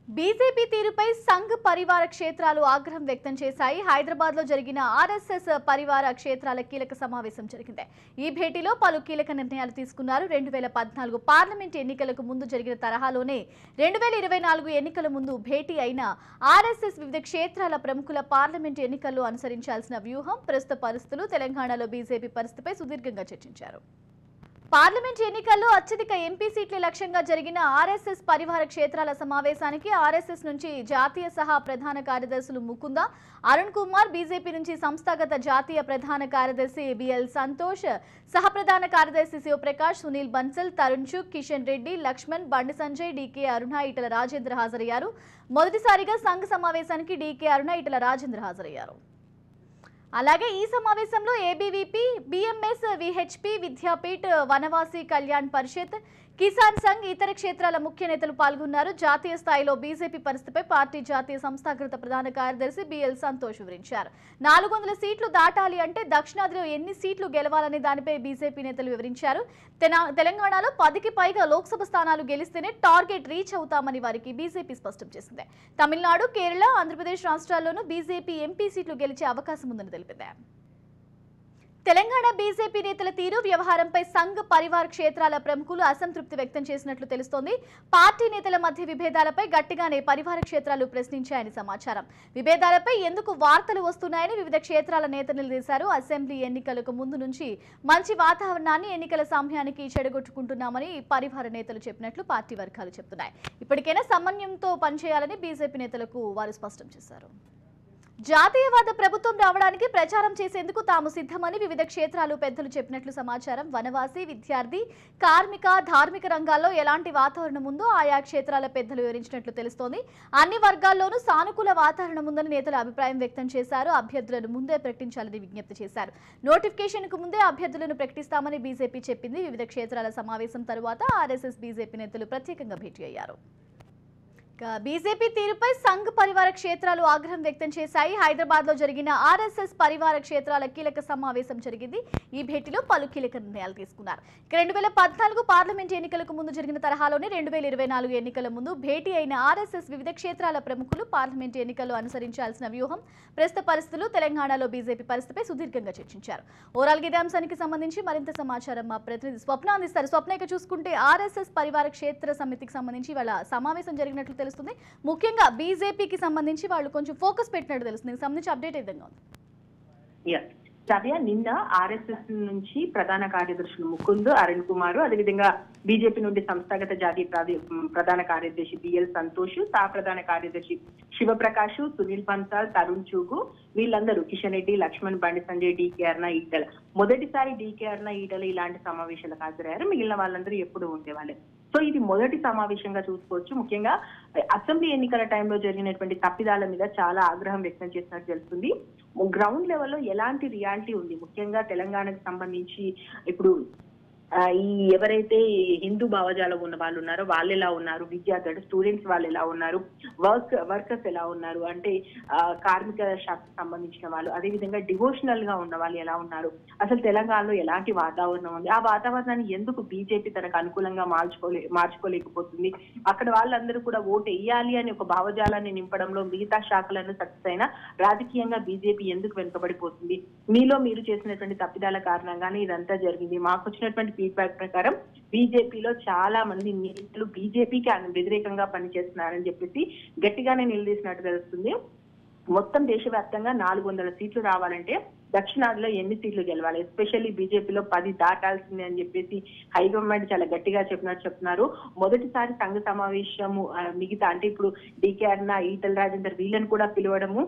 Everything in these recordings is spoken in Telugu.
బీజేపీ తీరుపై సంఘ్ పరివార క్షేత్రాలు ఆగ్రహం వ్యక్తం చేశాయి. హైదరాబాద్ లో జరిగిన ఆర్ఎస్ఎస్ పరివార క్షేత్రాల కీలక సమావేశం జరిగింది. ఈ భేటీలో పలు కీలక నిర్ణయాలు తీసుకున్నారు. 2014 పార్లమెంట్ ఎన్నికలకు ముందు జరిగిన తరహాలోనే 2024 ఎన్నికల ముందు భేటీ అయిన ఆర్ఎస్ఎస్ వివిధ క్షేత్రాల ప్రముఖుల పార్లమెంట్ ఎన్నికల్లో అనుసరించాల్సిన వ్యూహం, ప్రస్తుత పరిస్థితులు, తెలంగాణలో బీజేపీ పరిస్థితిపై సుదీర్ఘంగా చర్చించారు. పార్లమెంట్ ఎన్నికల్లో అత్యధిక ఎంపీ సీట్ల లక్ష్యంగా జరిగిన ఆర్ఎస్ఎస్ పరివార క్షేత్రాల సమావేశానికి ఆర్ఎస్ఎస్ నుంచి జాతీయ సహా ప్రధాన కార్యదర్శులు ముకుంద, అరుణ్ కుమార్, బీజేపీ నుంచి సంస్థాగత జాతీయ ప్రధాన కార్యదర్శి బిఎల్ సంతోష్, సహ ప్రధాన కార్యదర్శి శివప్రకాష్, సునీల్ బన్సల్, తరుణ్ చుక్, కిషన్ రెడ్డి, లక్ష్మణ్, బండి సంజయ్, డీకే అరుణ, ఈటల రాజేంద్ర హాజరయ్యారు. మొదటిసారిగా సంఘ్ సమావేశానికి డీకే అరుణ, ఈటల రాజేంద్ర హాజరయ్యారు. అలాగే ఈ సమావేశంలో ఏబీవీపీ, బీఎంఎస్, విహెచ్పీ, విద్యాపీఠ్, వనవాసి కళ్యాణ్ పరిషత్, కిసాన్ సంఘ్, ఇతర క్షేత్రాల ముఖ్య నేతలు పాల్గొన్నారు. జాతీయ స్థాయిలో బీజేపీ పరిస్థితిపై పార్టీ జాతీయ సంస్థాగత ప్రధాన కార్యదర్శి బిఎల్ సంతోష్ వివరించారు. 400 సీట్లు దాటాలి అంటే దక్షిణాదిలో ఎన్ని సీట్లు గెలవాలనే దానిపై బీజేపీ నేతలు వివరించారు. తెలంగాణలో 10కి పైగా లోక్సభ స్థానాలు గెలిస్తేనే టార్గెట్ రీచ్ అవుతామని వారికి బీజేపీ స్పష్టం చేసింది. తమిళనాడు, కేరళ, ఆంధ్రప్రదేశ్ రాష్ట్రాల్లోనూ బీజేపీ ఎంపీ సీట్లు గెలిచే అవకాశం ఉందని తెలిపింది. తెలంగాణ బీజేపీ నేతల తీరు, వ్యవహారంపై సంఘ్ పరివార్ క్షేత్రాల ప్రముఖులు అసంతృప్తి వ్యక్తం చేసినట్లు తెలుస్తోంది. పార్టీ నేతల మధ్య విభేదాలపై గట్టిగానే పరివార క్షేత్రాలు ప్రశ్నించాయని సమాచారం. విభేదాలపై ఎందుకు వార్తలు వస్తున్నాయని వివిధ క్షేత్రాల నేతలు నిలదీశారు. అసెంబ్లీ ఎన్నికలకు ముందు నుంచి మంచి వాతావరణాన్ని ఎన్నికల సమయానికి చెడగొట్టుకుంటున్నామని పరివార నేతలు చెప్పినట్లు పార్టీ వర్గాలు చెబుతున్నాయి. ఇప్పటికైనా సమన్వయంతో పనిచేయాలని బీజేపీ నేతలకు వారు స్పష్టం చేశారు. జాతీయవాద ప్రభుత్వం రావడానికి ప్రచారం చేసేందుకు తాము సిద్ధమని వివిధ క్షేత్రాలు పెద్దలు చెప్పినట్లు సమాచారం. వనవాసి, విద్యార్థి, కార్మిక, ధార్మిక రంగాల్లో ఎలాంటి వాతావరణం ఉందో ఆయా క్షేత్రాల పెద్దలు వివరించినట్లు తెలుస్తోంది. అన్ని వర్గాల్లోనూ సానుకూల వాతావరణం ఉందని నేతలు అభిప్రాయం వ్యక్తం చేశారు. అభ్యర్థులను ముందే ప్రకటించాలని విజ్ఞప్తి చేశారు. నోటిఫికేషన్కు ముందే అభ్యర్థులను ప్రకటిస్తామని బీజేపీ చెప్పింది. వివిధ క్షేత్రాల సమావేశం తరువాత ఆర్ఎస్ఎస్ బీజేపీ నేతలు ప్రత్యేకంగా భేటీ అయ్యారు. బీజేపీ తీరుపై సంఘ్ పరివార క్షేత్రాలు ఆగ్రహం వ్యక్తం చేశాయి. హైదరాబాద్ లో జరిగిన ఆర్ఎస్ఎస్ పరివార క్షేత్రాల కీలక సమావేశం జరిగింది. ఈ భేటీలో పలు కీలక నిర్ణయాలు తీసుకున్నారు. 2014 పార్లమెంట్ ఎన్నికలకు ముందు జరిగిన తరహాలోనే 2024 ఎన్నికల ముందు భేటీ అయిన ఆర్ఎస్ఎస్ వివిధ క్షేత్రాల ప్రముఖులు పార్లమెంట్ ఎన్నికల్లో అనుసరించాల్సిన వ్యూహం, ప్రస్తుత పరిస్థితులు, తెలంగాణలో బీజేపీ పరిస్థితిపై సుదీర్ఘంగా చర్చించారు. ఓవరాల్ ఇదే అంశానికి సంబంధించి మరింత సమాచారం మా ప్రతినిధి స్వప్న అందిస్తారు. స్వప్న, ఇక చూసుకుంటే ఆర్ఎస్ఎస్ పరివార క్షేత్ర సమితికి సంబంధించి వాళ్ళ సమావేశం జరిగినట్లు తెలుస్తుంది. ముఖ్యంగా బీజేపీకి సంబంధించి వాళ్ళు కొంచెం ఫోకస్ పెట్టినట్టు తెలుస్తుంది. దీనికి సంబంధించి అప్డేట్ ఏ విధంగా ఉంది? నిన్న ఆర్ఎస్ఎస్ నుంచి ప్రధాన కార్యదర్శులు ముకుంద్, అరుణ్ కుమార్, అదేవిధంగా బీజేపీ నుండి సంస్థాగత జాతీయ ప్రధాన కార్యదర్శి బిఎల్ సంతోష్, సహ ప్రధాన కార్యదర్శి శివప్రకాష్, సునీల్ బన్సాల్, తరుణ్ చూగు, వీళ్ళందరూ కిషన్ రెడ్డి, లక్ష్మణ్, బండి సంజయ్, డీకే అరుణ, ఈటల మొదటిసారి డీకే అరుణ, ఈటల ఇలాంటి సమావేశాలకు హాజరయ్యారు. మిగిలిన వాళ్ళందరూ ఎప్పుడు ఉండేవాళ్ళే. సో ఇది మొదటి సమావేశంగా చూసుకోవచ్చు. ముఖ్యంగా అసెంబ్లీ ఎన్నికల టైంలో జరిగినటువంటి తప్పిదాల మీద చాలా ఆగ్రహం వ్యక్తం చేసినట్టు తెలుస్తుంది. గ్రౌండ్ లెవెల్లో ఎలాంటి రియాలిటీ ఉంది, ముఖ్యంగా తెలంగాణకు సంబంధించి ఇప్పుడు ఈ ఎవరైతే హిందూ భావజాలం ఉన్న వాళ్ళు ఉన్నారో వాళ్ళు ఎలా ఉన్నారు, విద్యార్థులు, స్టూడెంట్స్ వాళ్ళు ఎలా ఉన్నారు, వర్కర్స్ ఎలా ఉన్నారు, అంటే కార్మిక శాఖకు సంబంధించిన వాళ్ళు, అదేవిధంగా డివోషనల్ గా ఉన్న వాళ్ళు ఎలా ఉన్నారు, అసలు తెలంగాణలో ఎలాంటి వాతావరణం ఉంది, ఆ వాతావరణాన్ని ఎందుకు బీజేపీ తనకు అనుకూలంగా మార్చుకోలేకపోతుంది, అక్కడ వాళ్ళందరూ కూడా ఓటు వేయాలి అని ఒక భావజాలాన్ని నింపడంలో మిగతా శాఖలను సక్సెస్ అయినా రాజకీయంగా బీజేపీ ఎందుకు వెనుకబడిపోతుంది, మీలో మీరు చేసినటువంటి తప్పిదాల కారణంగానే ఇదంతా జరిగింది, మాకు వచ్చినటువంటి ఫీడ్బ్యాక్ ప్రకారం బీజేపీలో చాలా మంది నేతలు బీజేపీకి వ్యతిరేకంగా పనిచేస్తున్నారని చెప్పేసి గట్టిగానే నిలదీసినట్టు తెలుస్తుంది. మొత్తం దేశవ్యాప్తంగా 400 సీట్లు రావాలంటే దక్షిణాదిలో ఎన్ని సీట్లు గెలవాలి, ఎస్పెషల్లీ బీజేపీలో 10 దాటాల్సిందే అని చెప్పేసి హైకమాండ్ చాలా గట్టిగా చెప్తున్నారు. మొదటిసారి సంఘ సమావేశము మిగతా అంటే ఇప్పుడు డీకే అరుణ, ఈటల రాజేందర్ వీళ్ళని కూడా పిలవడము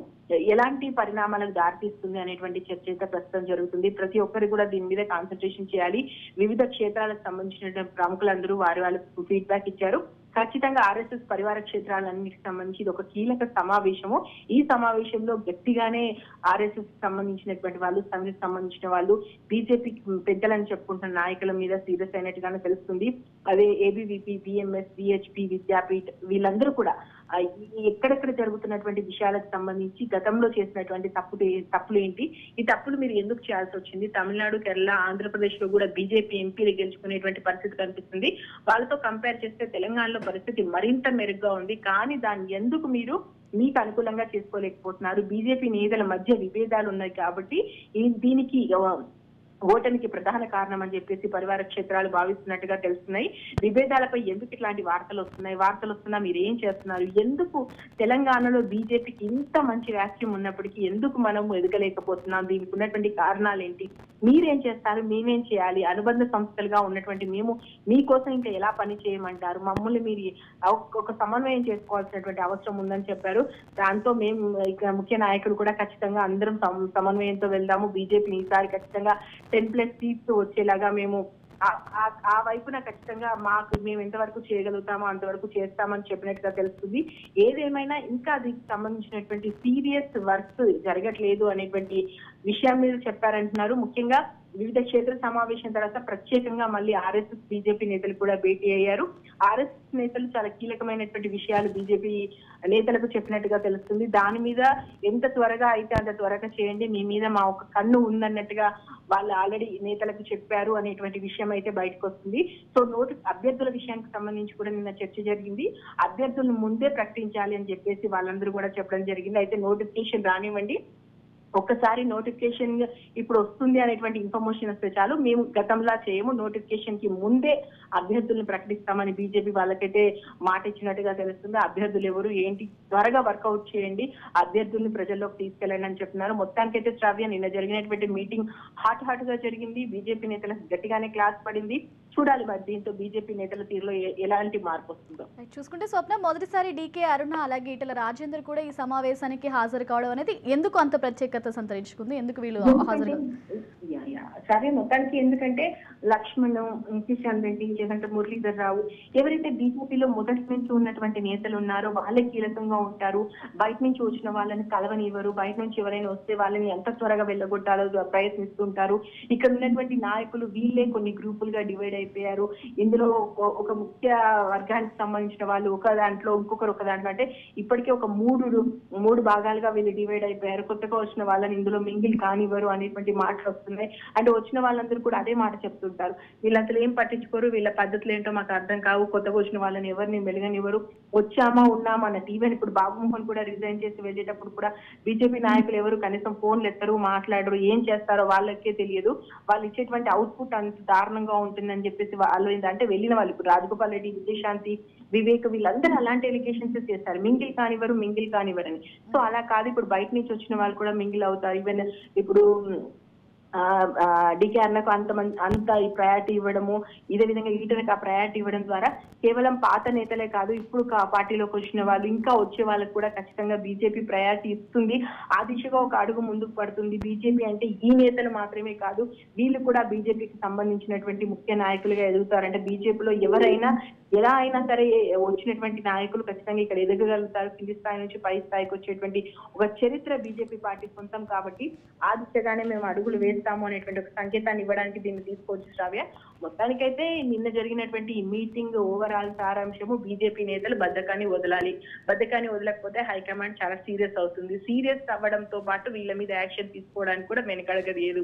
ఎలాంటి పరిణామాలకు దారితీస్తుంది అనేటువంటి చర్చ అయితే ప్రస్తుతం జరుగుతుంది. ప్రతి ఒక్కరు కూడా దీని మీద కాన్సన్ట్రేషన్ చేయాలి. వివిధ క్షేత్రాలకు సంబంధించిన ప్రముఖులందరూ వారి ఫీడ్బ్యాక్ ఇచ్చారు. ఖచ్చితంగా ఆర్ఎస్ఎస్ పరివార క్షేత్రాలన్నిటికి సంబంధించి ఇది ఒక కీలక సమావేశము. ఈ సమావేశంలో గట్టిగానే ఆర్ఎస్ఎస్ సంబంధించినటువంటి వాళ్ళు, సంఘకు సంబంధించిన వాళ్ళు, బీజేపీ పెద్దలని చెప్పుకుంటున్న నాయకుల మీద సీరియస్ అయినట్టుగానే తెలుస్తుంది. అదే ఏబీవీపీ, బీఎంఎస్, విహెచ్పీ, విద్యాపీఠ్ వీళ్ళందరూ కూడా ఎక్కడెక్కడ జరుగుతున్నటువంటి విషయాలకు సంబంధించి గతంలో చేసినటువంటి తప్పులు ఏంటి, ఈ తప్పులు మీరు ఎందుకు చేయాల్సి వచ్చింది, తమిళనాడు, కేరళ, ఆంధ్రప్రదేశ్ లో కూడా బీజేపీ ఎంపీలు గెలుచుకునేటువంటి పరిస్థితి కనిపిస్తుంది, వాళ్ళతో కంపేర్ చేస్తే తెలంగాణలో పరిస్థితి మరింత మెరుగ్గా ఉంది, కానీ దాన్ని ఎందుకు మీరు మీకు అనుకూలంగా చేసుకోలేకపోతున్నారు, బీజేపీ నేతల మధ్య విభేదాలు ఉన్నాయి కాబట్టి దీనికి ఓటమికి ప్రధాన కారణం అని చెప్పేసి పరివార క్షేత్రాలు భావిస్తున్నట్టుగా తెలుస్తున్నాయి. విభేదాలపై ఎందుకు ఇట్లాంటి వార్తలు వస్తున్నా మీరు ఏం చేస్తున్నారు, ఎందుకు తెలంగాణలో బీజేపీకి ఇంత మంచి వ్యాక్యూమ్ ఉన్నప్పటికీ ఎందుకు మనం ఎదగలేకపోతున్నాం, దీనికి ఉన్నటువంటి కారణాలు ఏంటి, మీరేం చేస్తారు, మేమేం చేయాలి, అనుబంధ సంస్థలుగా ఉన్నటువంటి మేము మీకోసం ఇంకా ఎలా పని చేయమంటారు, మమ్మల్ని మీరు ఒక సమన్వయం చేసుకోవాల్సినటువంటి అవసరం ఉందని చెప్పారు. దాంతో మేము ఇక ముఖ్య నాయకులు కూడా ఖచ్చితంగా అందరం సమన్వయంతో వెళ్దాము, బీజేపీని ఈసారి ఖచ్చితంగా 10+ సీట్స్ వచ్చేలాగా మేము ఆ వైపున ఖచ్చితంగా మేము ఎంతవరకు చేయగలుగుతామో అంతవరకు చేస్తామని చెప్పినట్టుగా తెలుస్తుంది. ఏదేమైనా ఇంకా దీనికి సంబంధించినటువంటి సీరియస్ వర్క్ జరగట్లేదు అనేటువంటి విషయం మీద చెప్పారంటున్నారు. ముఖ్యంగా వివిధ క్షేత్ర సమావేశం తర్వాత ప్రత్యేకంగా మళ్ళీ ఆర్ఎస్ఎస్ బీజేపీ నేతలు కూడా భేటీ అయ్యారు. ఆర్ఎస్ఎస్ నేతలు చాలా కీలకమైనటువంటి విషయాలు బీజేపీ నేతలకు చెప్పినట్టుగా తెలుస్తుంది. దాని మీద ఎంత త్వరగా అయితే అంత త్వరగా చేయండి, మీ మీద మా ఒక కన్ను ఉందన్నట్టుగా వాళ్ళు ఆల్రెడీ నేతలకు చెప్పారు అనేటువంటి విషయం అయితే బయటకు వస్తుంది. సో అభ్యర్థుల విషయానికి సంబంధించి కూడా నిన్న చర్చ జరిగింది. అభ్యర్థులను ముందే ప్రకటించాలి అని చెప్పేసి వాళ్ళందరూ కూడా చెప్పడం జరిగింది. అయితే నోటిఫికేషన్ రానివ్వండి, ఒక్కసారి నోటిఫికేషన్ ఇప్పుడు వస్తుంది అనేటువంటి ఇన్ఫర్మేషన్ వస్తే చాలు, మేము గతంలా చేయము, నోటిఫికేషన్ కి ముందే అభ్యర్థులను ప్రకటిస్తామని బీజేపీ వాళ్ళకైతే మాట ఇచ్చినట్టుగా తెలుస్తుంది. అభ్యర్థులు ఎవరు ఏంటి త్వరగా వర్కౌట్ చేయండి, అభ్యర్థుల్ని ప్రజల్లోకి తీసుకెళ్ళండి అని చెప్తున్నారు. మొత్తానికైతే శ్రావ్య నిన్న జరిగినటువంటి మీటింగ్ హాట్ గా జరిగింది. బీజేపీ నేతలకు గట్టిగానే క్లాస్ పడింది. చూడాలి మరి దీంతో బీజేపీ నేతల తీరులో ఎలాంటి మార్పు వస్తుందో. చూసుకుంటే స్వప్న, మొదటిసారి డీకే అరుణ అలాగే ఈటెల రాజేందర్ కూడా ఈ సమావేశానికి హాజరు కావడం అనేది ఎందుకు అంత ప్రత్యేకత సంతరించుకుంది, ఎందుకు వీళ్ళు హాజరు? సరే, మొత్తానికి ఎందుకంటే లక్ష్మణ్, కిషన్ రెడ్డి, లేదంటే మురళీధర్ రావు ఎవరైతే బీజేపీలో మొదటి నుంచి ఉన్నటువంటి నేతలు ఉన్నారో వాళ్ళే కీలకంగా ఉంటారు. బయట నుంచి వచ్చిన వాళ్ళని కలవనివ్వరు, బయట నుంచి ఎవరైనా వస్తే వాళ్ళని ఎంత త్వరగా వెళ్ళగొట్టాలో ప్రయత్నిస్తుంటారు. ఇక్కడ ఉన్నటువంటి నాయకులు వీళ్ళే కొన్ని గ్రూపులుగా డివైడ్ అయిపోయారు. ఇందులో ఒక ముఖ్య వర్గానికి సంబంధించిన వాళ్ళు ఒక దాంట్లో, ఇంకొకరు ఒక దాంట్లో, అంటే ఇప్పటికే ఒక మూడు భాగాలుగా వీళ్ళు డివైడ్ అయిపోయారు. కొత్తగా వచ్చిన వాళ్ళని ఇందులో మింగిల్ కానివ్వరు అనేటువంటి మాటలు వస్తున్నాయి. అంటే వచ్చిన వాళ్ళందరూ కూడా అదే మాట చెప్తుంటారు, వీళ్ళు అసలు ఏం పట్టించుకోరు, వీళ్ళ పద్ధతులు ఏంటో మాకు అర్థం కావు, కొత్తగా వచ్చిన వాళ్ళని ఎవరిని మెలుగనివ్వరు, వచ్చామా ఉన్నామా అన్నట్టు. ఈవెన్ ఇప్పుడు బాబుమోహన్ కూడా రిజైన్ చేసి వెళ్ళేటప్పుడు కూడా బీజేపీ నాయకులు ఎవరు కనీసం ఫోన్లు ఎత్తరు, మాట్లాడరు, ఏం చేస్తారో వాళ్ళకే తెలియదు. వాళ్ళు ఇచ్చేటువంటి అవుట్పుట్ అంత దారుణంగా ఉంటుందని చెప్పేసి వాళ్ళు అంటే వెళ్ళిన వాళ్ళు ఇప్పుడు రాజగోపాల్ రెడ్డి, విజయశాంతి, వివేక్ వీళ్ళందరూ అలాంటి ఎలిగేషన్స్ చేస్తారు, మింగిల్ కానివ్వరని. సో అలా కాదు, ఇప్పుడు బయట నుంచి వచ్చిన వాళ్ళు కూడా మింగిల్ అవుతారు. ఈవెన్ ఇప్పుడు డీకే అన్నకు అంత ఈ ప్రయారిటీ ఇవ్వడము, ఇదే విధంగా ఈటలకు ఆ ప్రయారిటీ ఇవ్వడం ద్వారా కేవలం పాత నేతలే కాదు, ఇప్పుడు పార్టీలోకి వచ్చిన వాళ్ళు ఇంకా వచ్చే వాళ్ళకు కూడా ఖచ్చితంగా బీజేపీ ప్రయారిటీ ఇస్తుంది. ఆ దిశగా ఒక అడుగు ముందుకు పడుతుంది. బీజేపీ అంటే ఈ నేతలు మాత్రమే కాదు, వీళ్ళు కూడా బీజేపీకి సంబంధించినటువంటి ముఖ్య నాయకులుగా ఎదుగుతారంటే బీజేపీలో ఎవరైనా ఎలా అయినా సరే వచ్చినటువంటి నాయకులు ఖచ్చితంగా ఇక్కడ ఎదగగలుగుతారు. కింది స్థాయి నుంచి పై స్థాయికి వచ్చేటువంటి ఒక చరిత్ర బీజేపీ పార్టీ సొంతం కాబట్టి ఆ దిశగానే మేము అడుగులు వేస్తాము అనేటువంటి ఒక సంకేతాన్ని ఇవ్వడానికి దీన్ని తీసుకోవచ్చు శ్రావ్య. మొత్తానికైతే నిన్న జరిగినటువంటి ఈ మీటింగ్ ఓవరాల్ సారాంశము, బీజేపీ నేతలు బద్ధకాన్ని వదలకపోతే హైకమాండ్ చాలా సీరియస్ అవుతుంది. సీరియస్ అవ్వడంతో పాటు వీళ్ళ మీద యాక్షన్ తీసుకోవడానికి కూడా వెనకడగలేదు.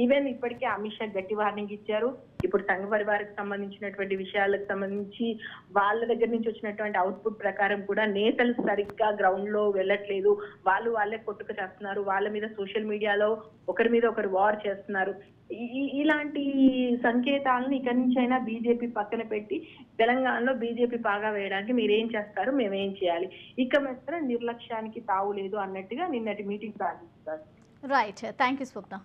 ఈవెన్ ఇప్పటికే అమిత్ షా గట్టి వార్నింగ్ ఇచ్చారు. ఇప్పుడు సంఘ పరివారికి సంబంధించినటువంటి విషయాలకు సంబంధించి వాళ్ళ దగ్గర నుంచి వచ్చినటువంటి అవుట్పుట్ ప్రకారం కూడా నేతలు సరిగ్గా గ్రౌండ్ లో వెళ్ళట్లేదు, వాళ్ళే కొట్టుకు చేస్తున్నారు, వాళ్ళ మీద సోషల్ మీడియాలో ఒకరి మీద ఒకరు వార్ చేస్తున్నారు. ఇలాంటి సంకేతాలను ఇక్కడి నుంచి అయినా బీజేపీ పక్కన పెట్టి తెలంగాణలో బీజేపీ బాగా వేయడానికి మీరేం చేస్తారు, మేమేం చేయాలి, ఇక మాత్రం నిర్లక్ష్యానికి తావు లేదు అన్నట్టుగా నిన్నటి మీటింగ్ సాగిస్తారు. Right, thank you Swapna.